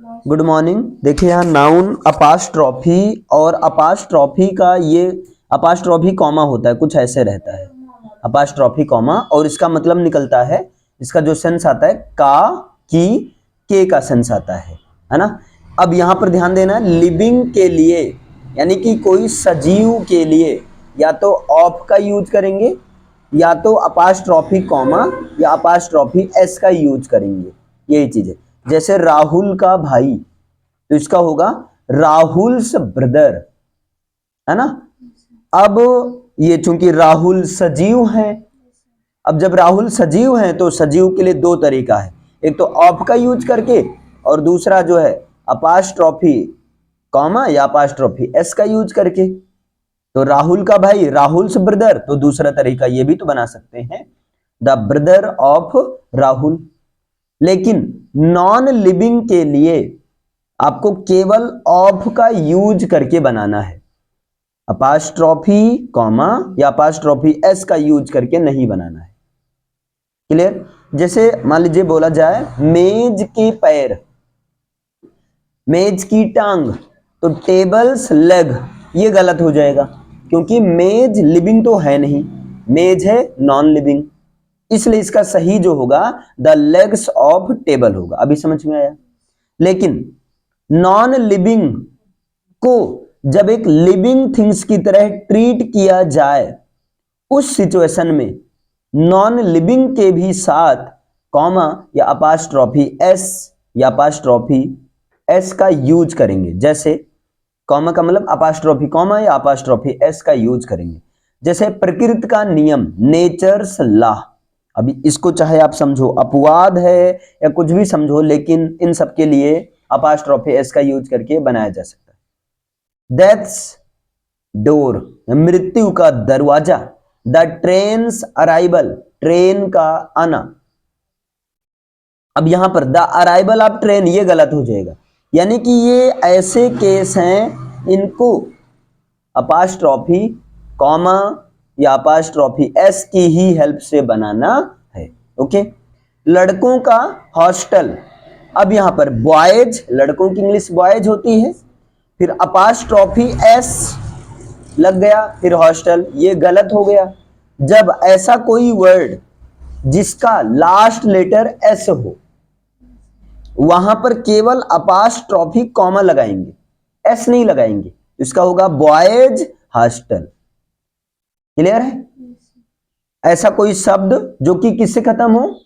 Good morning. देखिए यहाँ noun अपास्ट्रॉफी और अपास्ट्रॉफी का ये अपास्ट्रॉफी कॉमा होता है, कुछ ऐसे रहता है अपास्ट्रॉफी कॉमा, और इसका मतलब निकलता है, इसका जो सेंस आता है का, की, के का सेंस आता है ना। अब यहाँ पर ध्यान देना, लिविंग के लिए यानी कि कोई सजीव के लिए या तो ऑफ का यूज करेंगे या तो अपास्ट्रॉफी कॉमा या अपास्ट्रॉफी एस का यूज करेंगे, यही चीज है। जैसे राहुल का भाई, तो इसका होगा राहुल्स ब्रदर, है ना। अब ये चूंकि राहुल सजीव है, अब जब राहुल सजीव है तो सजीव के लिए दो तरीका है, एक तो ऑफ का यूज करके और दूसरा जो है अपास्ट्रॉफी कॉमा या अपास्ट्रॉफी एस का यूज करके। तो राहुल का भाई राहुल्स ब्रदर, तो दूसरा तरीका ये भी तो बना सकते हैं, द ब्रदर ऑफ राहुल। लेकिन नॉन लिविंग के लिए आपको केवल ऑफ का यूज करके बनाना है, अपास्ट्रॉफी कॉमा या अपास्ट्रॉफी एस का यूज करके नहीं बनाना है। क्लियर। जैसे मान लीजिए बोला जाए मेज के पैर, मेज की टांग, तो टेबल्स लेग, ये गलत हो जाएगा क्योंकि मेज लिविंग तो है नहीं, मेज है नॉन लिविंग, इसलिए इसका सही जो होगा द लेग्स ऑफ टेबल होगा। अभी समझ में आया। लेकिन नॉन लिविंग को जब एक लिविंग थिंग्स की तरह ट्रीट किया जाए, उस सिचुएशन में नॉन लिविंग के भी साथ कॉमा या अपास्ट्रॉफी एस या अपास्ट्रॉफी एस का यूज करेंगे। जैसे कॉमा का मतलब अपास्ट्रॉफी कॉमा या अपास्ट्रॉफी एस का यूज करेंगे। जैसे प्रकृति का नियम, नेचर्स लॉ। अभी इसको चाहे आप समझो अपवाद है या कुछ भी समझो, लेकिन इन सब के लिए अपास्ट्रॉफी एस का यूज करके बनाया जा सकता है। डेथ्स डोर, मृत्यु का दरवाजा, द ट्रेन्स अराइवल, ट्रेन का आना। अब यहां पर द अराइवल ऑफ ट्रेन, ये गलत हो जाएगा, यानी कि ये ऐसे केस हैं इनको अपास्ट्रॉफी कॉमा या अपास्ट्रॉफी एस की ही हेल्प से बनाना है। ओके। लड़कों का हॉस्टल, अब यहां पर बॉयज, लड़कों की इंग्लिश बॉयज होती है, फिर अपास्ट्रॉफी एस लग गया, फिर हॉस्टल, ये गलत हो गया। जब ऐसा कोई वर्ड जिसका लास्ट लेटर एस हो, वहां पर केवल अपास्ट्रॉफी कॉमा लगाएंगे, एस नहीं लगाएंगे, इसका होगा बॉयज हॉस्टल। क्लियर है। ऐसा कोई शब्द जो कि किससे खत्म हो,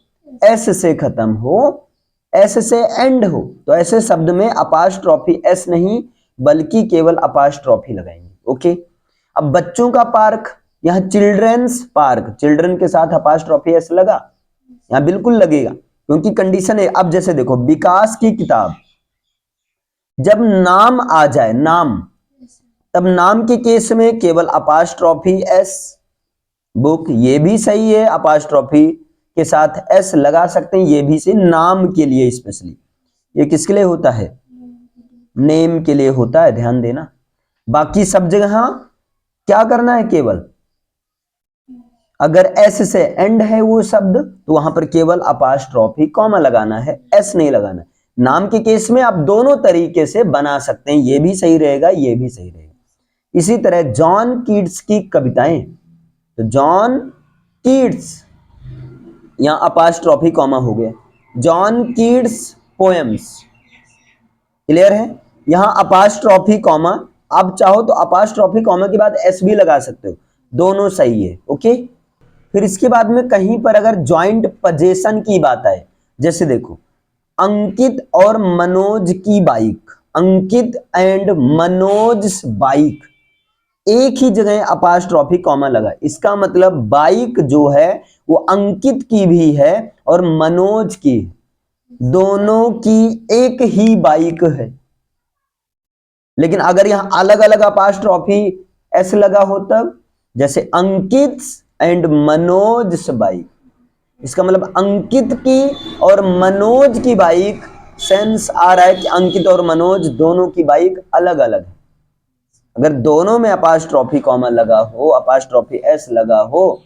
एस से खत्म हो, एस से एंड हो, तो ऐसे शब्द में अपास्ट्रॉफी एस नहीं बल्कि केवल अपास्ट्रॉफी लगाएंगे। ओके। अब बच्चों का पार्क, यहां चिल्ड्रंस पार्क, चिल्ड्रन के साथ अपास्ट्रॉफी एस लगा, यहां बिल्कुल लगेगा क्योंकि कंडीशन है। अब जैसे देखो विकास की किताब, जब नाम आ जाए, नाम, तब नाम के केस में केवल अपास्ट्रॉफी एस। बुक, ये भी सही है, अपास्ट्रॉफी के साथ एस लगा सकते हैं, ये भी सही, नाम के लिए स्पेशली। ये किसके लिए होता है, नेम के लिए होता है, ध्यान देना। बाकी सब जगह क्या करना है, केवल अगर एस से एंड है वो शब्द तो वहां पर केवल अपास्ट्रॉफी कॉमा लगाना है, एस नहीं लगाना। नाम के केस में आप दोनों तरीके से बना सकते हैं, ये भी सही रहेगा, ये भी सही रहेगा। इसी तरह जॉन कीट्स की कविताएं, तो जॉन कीट्स, यहां अपास्ट्रॉफी कॉमा हो गया, जॉन कीट्स पोएम्स। क्लियर है। यहां अपास्ट्रॉफी कॉमा, आप चाहो तो अपास्ट्रॉफी कॉमा के बाद एस भी लगा सकते हो, दोनों सही है। ओके। फिर इसके बाद में कहीं पर अगर ज्वाइंट पोजेशन की बात आए, जैसे देखो अंकित और मनोज की bike, Ankit and Manoj bike, एक ही जगह अपास्ट्रॉफी कॉमा लगा, इसका मतलब बाइक जो है वो अंकित की भी है और मनोज की, दोनों की एक ही बाइक है। लेकिन अगर यहां अलग अलग अपास्ट्रॉफी एस लगा हो तब, जैसे अंकित एंड मनोज बाइक, इसका मतलब अंकित की और मनोज की बाइक, सेंस आ रहा है कि अंकित और मनोज दोनों की बाइक अलग अलग है। अगर दोनों में अपास्ट्रॉफी कॉमा लगा हो, अपास्ट्रॉफी एस लगा हो,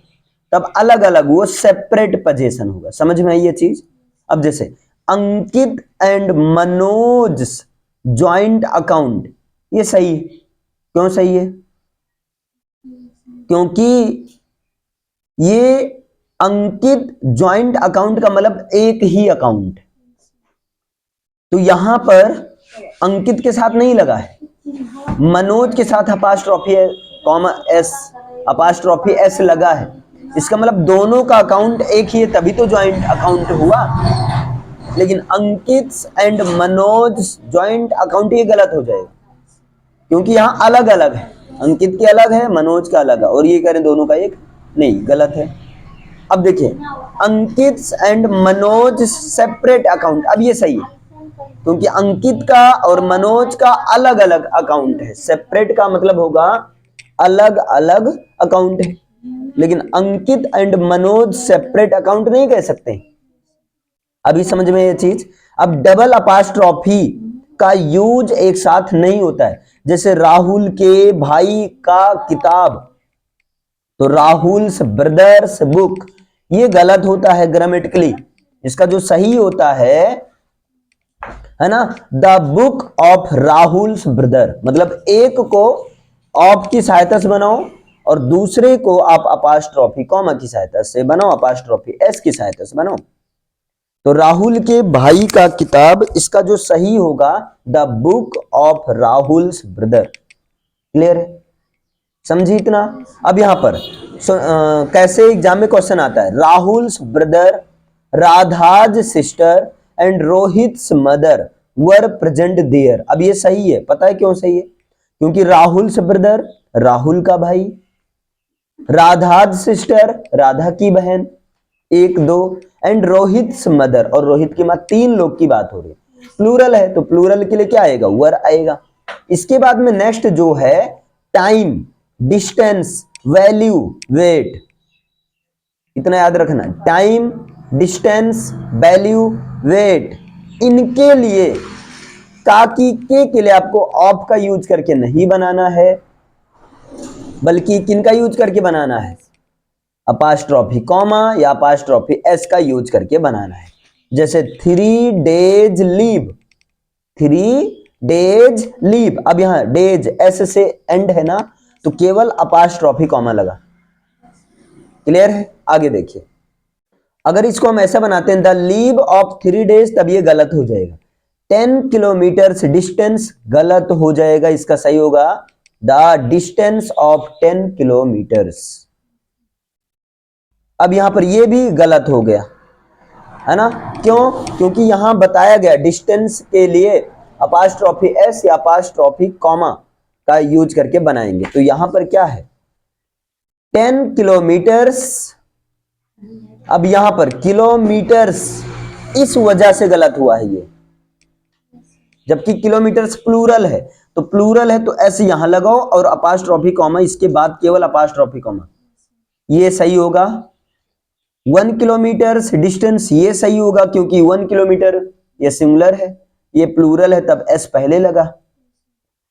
तब अलग अलग, वो सेपरेट पोजीशन होगा। समझ में आई ये चीज। अब जैसे अंकित एंड मनोज ज्वाइंट अकाउंट, ये सही है। क्यों सही है? क्योंकि ये अंकित ज्वाइंट अकाउंट का मतलब एक ही अकाउंट, तो यहां पर अंकित के साथ नहीं लगा है, मनोज के साथ अपास्ट्रॉफी है, कॉमा एस, अपास्ट्रॉफी एस लगा है। इसका मतलब दोनों का अकाउंट एक ही है, तभी तो ज्वाइंट अकाउंट हुआ। लेकिन अंकित एंड मनोज ज्वाइंट अकाउंट, ये गलत हो जाएगा क्योंकि यहां अलग अलग है, अंकित के अलग है, मनोज का अलग है, और ये करें दोनों का एक, नहीं, गलत है। अब देखिए, अंकित एंड मनोज सेपरेट अकाउंट, अब ये सही है क्योंकि अंकित का और मनोज का अलग अलग अकाउंट है। सेपरेट का मतलब होगा अलग अलग अकाउंट है, लेकिन अंकित एंड मनोज सेपरेट अकाउंट नहीं कह सकते। अभी समझ में ये चीज। अब डबल अपास्ट्रॉफी का यूज एक साथ नहीं होता है, जैसे राहुल के भाई का किताब, तो राहुल्स ब्रदर्स बुक, ये गलत होता है ग्रामेटिकली। इसका जो सही होता है ना, the book of Rahul's brother, मतलब एक को ऑफ की सहायता से बनाओ और दूसरे को आप अपास्ट्रॉफी कॉमा की सहायता से बनाओ, अपास्ट्रॉफी एस की सहायता से बनाओ। तो राहुल के भाई का किताब, इसका जो सही होगा the book of Rahul's brother. Clear है? समझी इतना? अब यहां पर कैसे एग्जाम में क्वेश्चन आता है, Rahul's brother, Radha's sister and Rohit's mother were present there. अब ये सही है, पता है क्यों सही है? क्योंकि राहुल्स ब्रदर राहुल का भाई, राधाज सिस्टर राधा की बहन, एक दो, एंड रोहित्स मदर, और रोहित की मां, तीन लोग की बात हो रही है। प्लूरल है तो प्लूरल के लिए क्या आएगा? वर आएगा। इसके बाद में नेक्स्ट जो है टाइम, डिस्टेंस, वैल्यू, वेट, इतना याद रखना, टाइम, डिस्टेंस, वैल्यू, वेट, इनके लिए ताकि के लिए आपको ऑफ का यूज करके नहीं बनाना है, बल्कि किनका यूज करके बनाना है? अपास्ट्रॉफी कॉमा या अपास्ट्रॉफी एस का यूज करके बनाना है। जैसे 3 days लीव, 3 days लीव, अब यहां डेज एस से एंड है ना, तो केवल अपास्ट्रॉफी कॉमा लगा। क्लियर है? आगे देखिए, अगर इसको हम ऐसा बनाते हैं द लीव ऑफ 3 days, तब ये गलत हो जाएगा। 10 किलोमीटर डिस्टेंस गलत हो जाएगा, इसका सही होगा द डिस्टेंस ऑफ 10 किलोमीटर्स। अब यहां पर ये भी गलत हो गया है ना, क्यों? क्योंकि यहां बताया गया डिस्टेंस के लिए अपास्ट्रॉफी एस या अपास्ट्रॉफी कॉमा का यूज करके बनाएंगे। तो यहां पर क्या है? 10 किलोमीटर्स, अब यहां पर किलोमीटर्स, इस वजह से गलत हुआ है ये, जबकि किलोमीटर्स प्लूरल है, तो प्लूरल है तो ऐसे यहां लगाओ और अपास्ट्रॉफी कॉमा इसके बाद केवल अपास्ट्रॉफी कॉमा, ये सही होगा। 1 किलोमीटर्स डिस्टेंस, ये सही होगा क्योंकि 1 किलोमीटर ये सिंगुलर है, ये प्लूरल है, तब एस पहले लगा।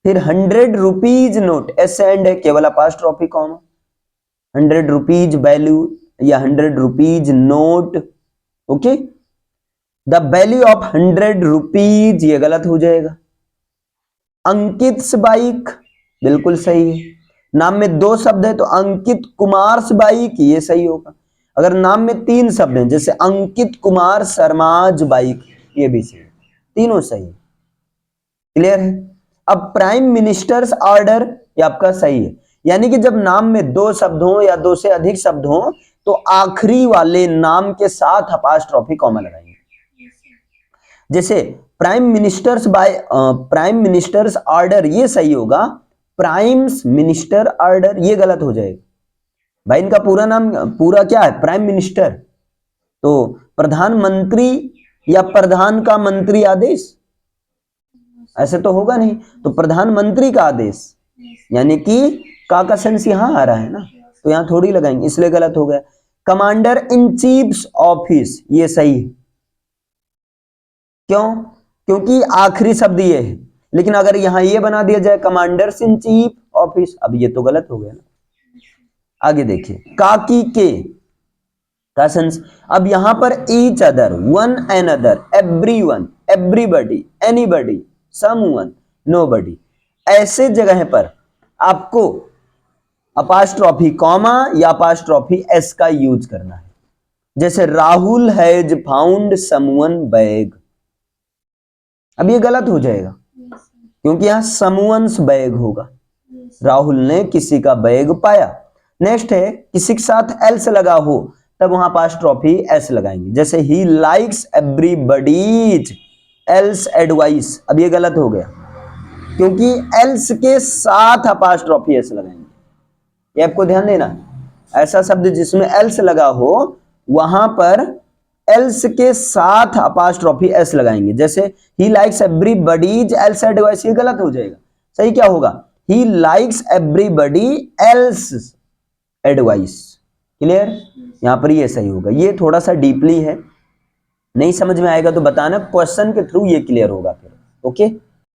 फिर 100 रुपीज नोट, एस एंड है, केवल अपास्ट्रॉफी कॉमा। 100 रुपीज वैल्यू या 100 rupees note, okay. The value of 100 rupees, ये गलत हो जाएगा। अंकित बाइक, बिल्कुल सही है। नाम में 2 शब्द है तो अंकित कुमार बाइक, ये सही होगा। अगर नाम में 3 शब्द हैं, जैसे अंकित कुमार शर्माज बाइक, ये भी सही, तीनों सही। क्लियर है? अब प्राइम मिनिस्टर्स ऑर्डर, ये आपका सही है, यानी कि जब नाम में 2 शब्द हो या 2 से अधिक शब्द हो तो आखिरी वाले नाम के साथ अपास्ट्रॉफी कॉमा लगाएंगे। जैसे प्राइम मिनिस्टर्स ऑर्डर, ये सही होगा, प्राइम्स मिनिस्टर ऑर्डर, ये गलत हो जाएगा। भाई इनका पूरा नाम पूरा क्या है? प्राइम मिनिस्टर, तो प्रधानमंत्री या प्रधान का मंत्री आदेश, ऐसे तो होगा नहीं, तो प्रधानमंत्री का आदेश, यानी कि का सेंस यहां आ रहा है ना, तो यहां थोड़ी लगाएंगे, इसलिए गलत हो गया। कमांडर इन चीफ्स ऑफिस, ये सही है। क्यों? क्योंकि आखिरी शब्द ये है, लेकिन अगर यहां ये बना दिया जाए कमांडर्स इन चीफ ऑफिस, अब ये तो गलत हो गया ना। आगे देखिए, काकी के, कजन्स। अब यहां पर each other, one another, everyone, everybody, anybody, someone, nobody, ऐसे जगह पर आपको अपास्ट्रॉफी कॉमा या अपास्ट्रॉफी एस का यूज करना है। जैसे Rahul has found someone bag, अब ये गलत हो जाएगा क्योंकि यहां समवन्स बैग होगा, राहुल ने किसी का बैग पाया। नेक्स्ट है किसी के साथ एल्स लगा हो तब वहां अपास्ट्रॉफी एस लगाएंगे। जैसे he likes everybody's else advice, अब ये गलत हो गया क्योंकि एल्स के साथ अपास्ट्रॉफी एस लगाएंगे। ये आपको ध्यान देना, ऐसा शब्द जिसमें एल्स लगा हो वहां पर एल्स के साथ अपास्ट्रॉफी एस लगाएंगे। जैसे he likes everybody's else advice, ये गलत हो जाएगा। सही क्या होगा? He likes everybody else advice. Clear? यहां पर ये सही होगा। ये थोड़ा सा डीपली है, नहीं समझ में आएगा तो बताना, क्वेश्चन के थ्रू ये क्लियर होगा फिर। ओके।